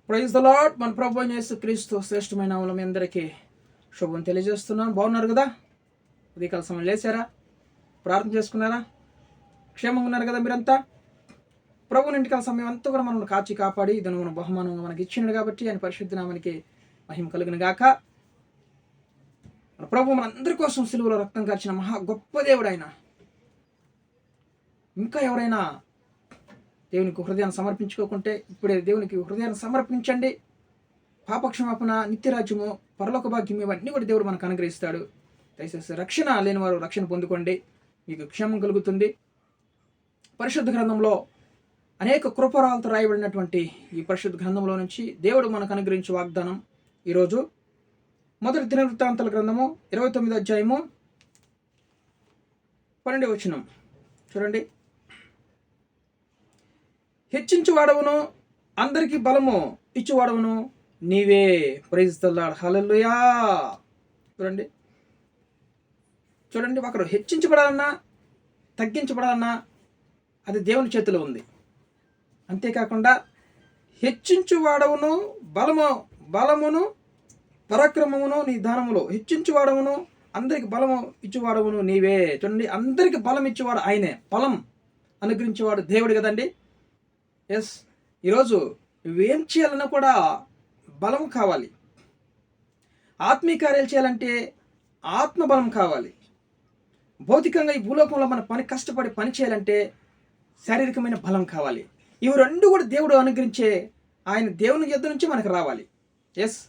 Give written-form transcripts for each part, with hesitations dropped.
Praise the lord. మన ప్రభు అయిన యేసుక్రీస్తు శ్రేష్టమైన నామములో మీ అందరికీ శుభం తెలియజేస్తున్నాను. బాగున్నారు కదా? ఉదయకాల సమయం లేచారా? ప్రార్థన చేసుకున్నారా? క్షేమంగా ఉన్నారు కదా మీరంతా? ప్రభు ఇంటికాల సమయం అంతా కూడా మనం కాచి కాపాడి ఇదను మన బహుమానంగా మనకి ఇచ్చినాడు కాబట్టి ఆయన పరిశుద్ధ నామానికి మహిమ కలిగిన గాక. మన ప్రభు మన అందరి కోసం సిలువలో రక్తం కార్చిన మహా గొప్ప దేవుడు ఆయన. ఇంకా ఎవరైనా దేవునికి హృదయాన్ని సమర్పించుకోకుంటే ఇప్పుడే దేవునికి హృదయాన్ని సమర్పించండి. పాపక్షమాపణ, నిత్యరాజ్యము, పరలోక భాగ్యం ఇవన్నీ కూడా దేవుడు మనకు అనుగ్రహిస్తాడు. దయచేసి రక్షణ లేని వారు రక్షణ పొందుకోండి, మీకు క్షేమం కలుగుతుంది. పరిశుద్ధ గ్రంథంలో అనేక కృపరాలతో రాయబడినటువంటి ఈ పరిశుద్ధ గ్రంథంలో నుంచి దేవుడు మనకు అనుగ్రహించే వాగ్దానం ఈరోజు మొదటి దినవృత్తాంతాల గ్రంథము 29వ అధ్యాయము 12వ వచనం చూడండి. హెచ్చించువాడవును, అందరికీ బలము ఇచ్చువాడవును నీవే. Praise the Lord. హల్లెలూయా. చూడండి చూడండి ఒకరు హెచ్చించబడాలన్నా తగ్గించబడాలన్నా అది దేవుని చేతిలో ఉంది. అంతేకాకుండా హెచ్చించువాడవును, బలమును పరాక్రమమును నీ దానములో హెచ్చించువాడవును, అందరికి బలము ఇచ్చేవాడవును నీవే. చూడండి, అందరికి బలం ఇచ్చేవాడు ఆయనే. బలం అనుగ్రహించేవాడు దేవుడు కదండి. ఎస్, ఈరోజు నువ్వేం చేయాలన్నా కూడా బలం కావాలి. ఆత్మీయ కార్యాలు చేయాలంటే ఆత్మబలం కావాలి. భౌతికంగా ఈ భూలోకంలో మన కష్టపడి పని చేయాలంటే శారీరకమైన బలం కావాలి. ఇవి రెండు కూడా దేవుడు అనుగ్రహించే ఆయన దేవుని యొద్ద నుంచి మనకు రావాలి. ఎస్,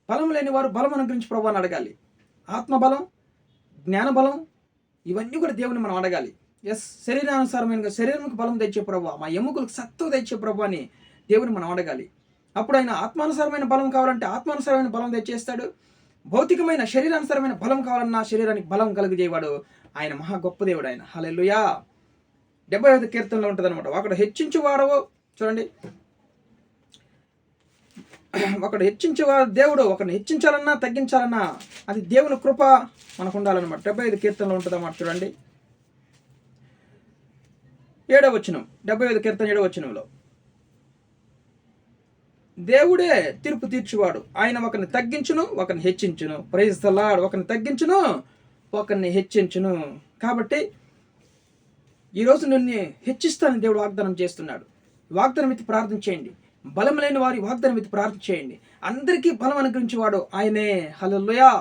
బలం లేని వారు బలం అనుగ్రహించి ప్రభు అని అడగాలి. ఆత్మబలం, జ్ఞానబలం ఇవన్నీ కూడా దేవుని మనం అడగాలి. ఎస్, శరీరానుసారమైన శరీరంకు బలం తెచ్చే ప్రభు, మా ఎముకలకు సత్తువ తెచ్చే ప్రభు అని దేవుని మనం అడగాలి. అప్పుడు ఆయన ఆత్మానుసారమైన బలం కావాలంటే ఆత్మానుసారమైన బలం తెచ్చేస్తాడు. భౌతికమైన శరీరానుసారమైన బలం కావాలన్నా శరీరానికి బలం కలుగజేవాడు ఆయన. మహా గొప్ప దేవుడు ఆయన. హల్లెలూయా. 75వ కీర్తనలో ఉంటుంది అనమాట. ఒకడు హెచ్చించువాడవు. చూడండి, ఒకడు హెచ్చించేవాడు దేవుడు. ఒకరిని హెచ్చించాలన్నా తగ్గించాలన్నా అది దేవుని కృప మనకు ఉండాలన్నమాట. 75 కీర్తనలో ఉంటుంది అన్నమాట. చూడండి 7వ వచనం, 75 కీర్తన 7వ వచనంలో దేవుడే తీర్పు తీర్చువాడు. ఆయన ఒకరిని తగ్గించును, ఒకరిని హెచ్చించును. Praise the lord. ఒకరిని తగ్గించును, ఒకరిని హెచ్చించును. కాబట్టి ఈరోజు నిన్ను హెచ్చిస్తానని దేవుడు వాగ్దానం చేస్తున్నాడు. వాగ్దానం ఎత్తి ప్రార్థన చేయండి. బలం లేని వారి వాగ్దానం ఎత్తి ప్రార్థన చేయండి. అందరికీ బలం అనుగ్రహించేవాడు ఆయనే. హల్లెలూయా.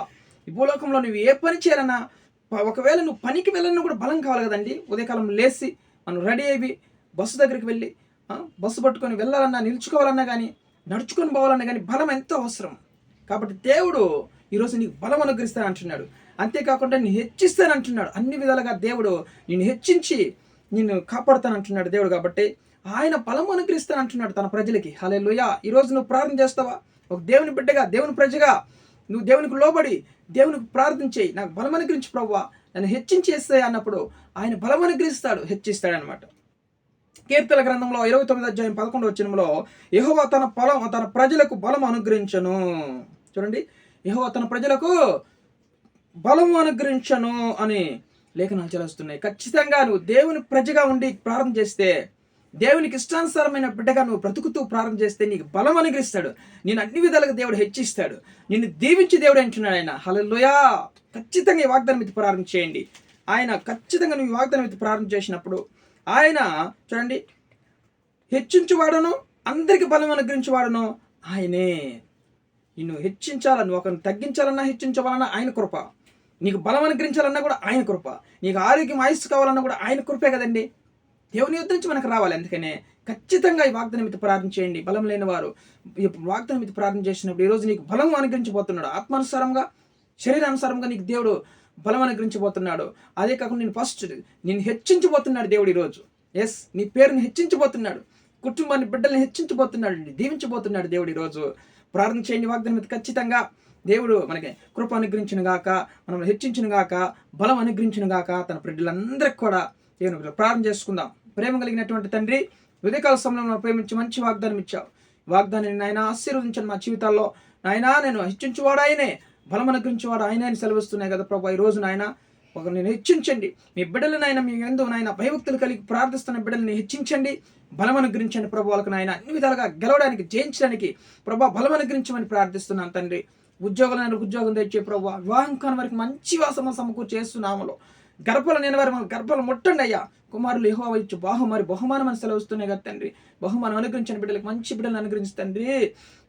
ఈ భూలోకంలో నువ్వు ఏ పని చేయాలన్నా, ఒకవేళ నువ్వు పనికి వెళ్ళాలన్నా కూడా బలం కావాలి కదండి. ఉదయకాలం లేచి మనం రెడీ అయ్యి బస్సు దగ్గరికి వెళ్ళి బస్సు పట్టుకొని వెళ్ళాలన్నా, నిలుచుకోవాలన్నా కానీ, నడుచుకొని పోవాలన్నా కానీ బలం ఎంతో అవసరం. కాబట్టి దేవుడు ఈరోజు నీకు బలం అనుగ్రహిస్తాను అంటున్నాడు. అంతేకాకుండా నేను హెచ్చిస్తాను అంటున్నాడు. అన్ని విధాలుగా దేవుడు నిన్ను హెచ్చించి నిన్ను కాపాడుతానంటున్నాడు దేవుడు. కాబట్టి ఆయన బలం అనుగ్రహిస్తాను అంటున్నాడు తన ప్రజలకి. హల్లెలూయా. ఈరోజు నువ్వు ప్రార్థన చేస్తావా? ఒక దేవుని బిడ్డగా, దేవుని ప్రజగా నువ్వు దేవునికి లోబడి దేవునికి ప్రార్థన చేయి. నాకు బలం అనుగ్రహించు ప్రభువా, నన్ను హెచ్చించేస్తాయి అన్నప్పుడు ఆయన బలం అనుగ్రహిస్తాడు, హెచ్చిస్తాడు అనమాట. కీర్తన గ్రంథంలో 29వ అధ్యాయం 11వ వచనంలో యెహోవా తన ప్రజలకు బలం అనుగ్రహించను. చూడండి, యెహోవా తన ప్రజలకు బలం అనుగ్రహించను అని లేఖనాలు చదువుతున్నాయి. ఖచ్చితంగా నువ్వు దేవుని ప్రజగా ఉండి ప్రార్థన చేస్తే, దేవునికి ఇష్టానుసారమైన బిడ్డగా నువ్వు బ్రతుకుతూ ప్రార్థన చేస్తే నీకు బలం అనుగ్రహిస్తాడు. నేను అన్ని విధాలుగా దేవుడు హెచ్చిస్తాడు. నిన్ను దీవించి దేవుడు అంటున్నాడు ఆయన. హల్లెలూయా. ఖచ్చితంగా ఈ వాగ్దానం ఎత్తి ప్రార్థన చేయండి. ఆయన ఖచ్చితంగా నువ్వు ఈ వాగ్దానం ఎత్తి ప్రార్థన చేసినప్పుడు ఆయన చూడండి, హెచ్చించువాడును, అందరికి బలం అనుగ్రహించేవాడును ఆయనే. నిన్ను హెచ్చించాలన్నా, నువ్వు ఒకరిని తగ్గించాలన్నా హెచ్చించవాలన్నా ఆయన కృప. నీకు బలం అనుగ్రహించాలన్నా కూడా ఆయన కృప. నీకు ఆరోగ్యం, ఆయుస్సు కావాలన్నా కూడా ఆయన కృపే కదండి. దేవుని యొద్ద నుంచి మనకు రావాలి. అందుకనే ఖచ్చితంగా ఈ వాగ్దానం మీద ప్రార్థన చేయండి. బలం లేని వారు ఈ వాగ్దానం మీద ప్రార్థన చేసినప్పుడు ఈరోజు నీకు బలం అనుగ్రహించబోతున్నాడు. ఆత్మానుసారంగా, శరీరానుసారంగా నీకు దేవుడు బలం అనుగ్రహించబోతున్నాడు. అదే కాకుండా నేను హెచ్చించబోతున్నాడు దేవుడు ఈరోజు. ఎస్, నీ పేరుని హెచ్చించబోతున్నాడు, కుటుంబాన్ని, బిడ్డల్ని హెచ్చించబోతున్నాడు, దీవించబోతున్నాడు దేవుడు ఈరోజు. ప్రార్థన చేయండి. వాగ్దానం మీద ఖచ్చితంగా దేవుడు మనకి కృప అనుగ్రహించిన గాక, మనం హెచ్చించిన గాక, బలం అనుగ్రహించిన గాక. తన బిడ్డలందరికీ కూడా దేవుని ప్రార్థన చేసుకుందాం. ప్రేమ కలిగినటువంటి తండ్రి, ఉదయకాల సమయంలో ప్రేమించి మంచి వాగ్దానం ఇచ్చావు. వాగ్దానాన్ని నాయన ఆశీర్వదించండి మా జీవితాల్లో. నాయన నేను హెచ్చించేవాడు ఆయనే, బలం అనుగ్రహించేవాడు ఆయనే అని సెలవిస్తున్నాయి కదా ప్రభా. ఈ రోజు నాయన ఒకరిని హెచ్చించండి. మీ బిడ్డలనైనా మీ యందు నాయన భయభక్తులు కలిగి ప్రార్థిస్తున్న బిడ్డల్ని హెచ్చించండి, బలం అనుగ్రహించండి ప్రభు. వాళ్ళకు నాయన అన్ని విధాలుగా గెలవడానికి, జయించడానికి ప్రభా బలం అనుగ్రహించమని ప్రార్థిస్తున్నాను తండ్రి. ఉద్యోగం తెచ్చే ప్రభు, వివాహం కాని వారికి మంచి వాసన సమకూర్చేస్తున్నాములో గర్భాలు నేను వారి గర్భాలు ముట్టండి అయ్యా. కుమారులు యెహోవా ఇచ్చు బహుమానం అని సెలవుస్తున్నాయి కదా తండ్రి. బహుమానం అనుగ్రహించండి బిడ్డలకు, మంచి బిడ్డలను అనుగ్రహించండి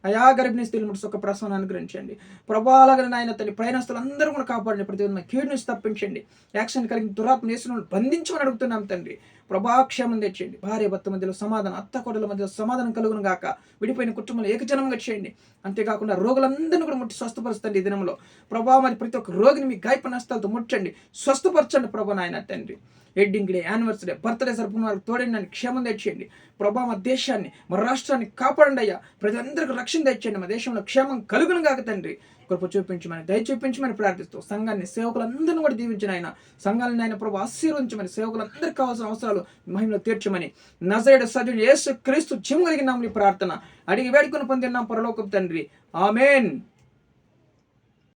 అయా. గర్భిణీ స్త్రీలు ముట్టి సుఖ ప్రసవాన్ని అనుగ్రహించండి ప్రభా. అలాగే నాయన తల్లి ప్రయాణస్తులు అందరూ కూడా కాపాడండి. ప్రతి విధంగా కీడు నుంచి తప్పించండి. యాక్షన్ కలిగిన దురాత్మ యేసును బంధించమని అడుగుతున్నాం తండ్రి. ప్రభాక్షేమం తెచ్చేయండి. భార్య భర్త మధ్యలో సమాధానం, అత్త కోడల మధ్యలో సమాధానం కలుగును గాక. విడిపోయిన కుటుంబంలో ఏకజనంగా చేయండి. అంతేకాకుండా రోగులందరినీ కూడా ముట్టి స్వస్థపరుస్తండి ఈ దినంలో ప్రభా. మరి ప్రతి ఒక్క రోగిని మీ గాయపడిన హస్తాలతో ముట్టండి, స్వస్థపరచండి ప్రభా నాయన తండ్రి. Wedding day, anniversary day, birthday జరుపుకున్న వారికి తోడండి, నన్ను క్షేమం తెచ్చేయండి ప్రభా. మా దేశాన్ని, మా రాష్ట్రాన్ని కాపాడండి అయ్యా. ప్రజలందరికీ రక్షణ తెచ్చేయండి. మా దేశంలో క్షేమం కలుగును గాక తండ్రి. కృప చూపించమని, దయ చూపించమని ప్రార్థిస్తూ సంఘాన్ని, సేవకులందరినీ కూడా దీవించిన ఆయన, సంఘాలను ఆయన ప్రభు ఆశీర్వదించమని, సేవకులందరికీ కావాల్సిన అవసరాలు మహిమలో తీర్చమని, నజరేయుడు సజీవుడు యేసు క్రీస్తు జీవం కలిగిన నామములో ప్రార్థన అడిగి వేడుకొని పొందినాం పరలోకపు తండ్రి. ఆమేన్.